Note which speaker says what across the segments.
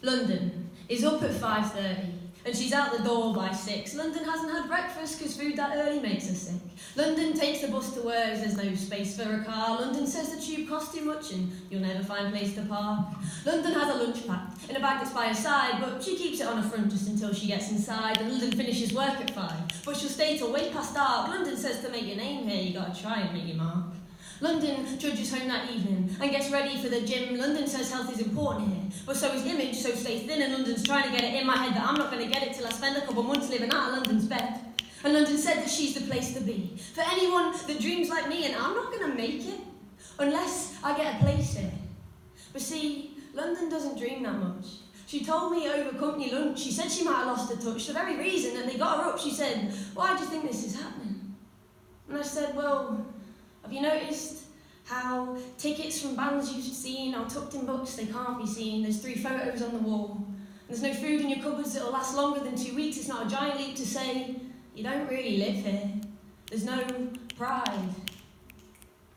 Speaker 1: London is up at 5:30 and she's out the door by 6. London hasn't had breakfast because food that early makes her sick. London takes the bus to work as there's no space for a car. London says the tube costs too much and you'll never find a place to park. London has a lunch packed in a bag that's by her side, but she keeps it on her front just until she gets inside. And London finishes work at 5, but she'll stay till way past dark. London says to make your name here, you gotta try and make your mark. London trudges home that evening and gets ready for the gym. London says health is important here, but so is image, so stay thin. And London's trying to get it in my head that I'm not going to get it till I spend a couple months living out of London's bed. And London said that she's the place to be for anyone that dreams like me, and I'm not going to make it unless I get a place here. But see, London doesn't dream that much. She told me over company lunch, she said she might have lost her touch. The very reason that they got her up, she said, "Why do you think this is happening?" And I said, "Well, have you noticed how tickets from bands you've seen are tucked in books they can't be seen? There's 3 photos on the wall. There's no food in your cupboards that'll last longer than 2 weeks. It's not a giant leap to say you don't really live here. There's no pride."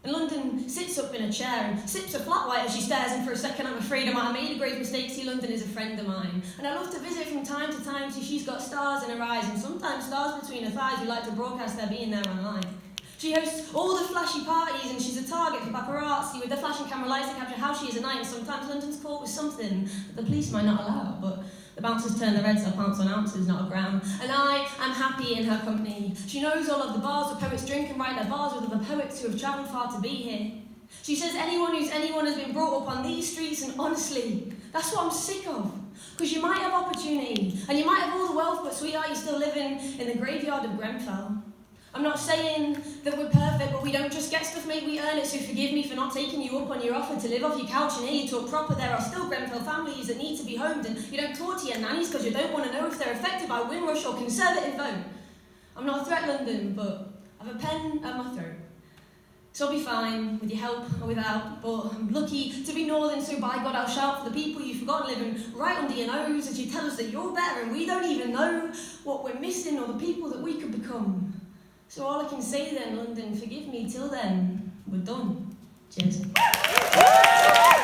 Speaker 1: And London sits up in a chair and sips a flat white as she stares, and for a second I'm afraid I might have made a grave mistake. See, London is a friend of mine, and I love to visit from time to time. See, she's got stars in her eyes and sometimes stars between her thighs who like to broadcast their being there online. She hosts all the flashy parties and she's a target for paparazzi with the flashing camera lights to capture how she is at night. And sometimes London's caught with something that the police might not allow, but the bouncers turn their heads, so pounce on ounces, not a gram. And I am happy in her company. She knows all of the bars where poets drink and write their bars with other poets who have travelled far to be here. She says anyone who's anyone has been brought up on these streets, and honestly, that's what I'm sick of. Because you might have opportunity and you might have all the wealth, but sweetheart, you're still living in the graveyard of Grenfell. I'm not saying that we're perfect, but we don't just get stuff made, we earn it, so forgive me for not taking you up on your offer to live off your couch and hear you talk proper. There are still Grenfell families that need to be homed, and you don't talk to your nannies because you don't want to know if they're affected by Windrush or Conservative vote. I'm not a threat, London, but I've a pen at my throat. So I'll be fine, with your help or without, but I'm lucky to be Northern, so by God I'll shout for the people you've forgotten living right under your nose as you tell us that you're better and we don't even know what we're missing or the people that we could become. So all I can say then, London, forgive me, till then, we're done. Cheers.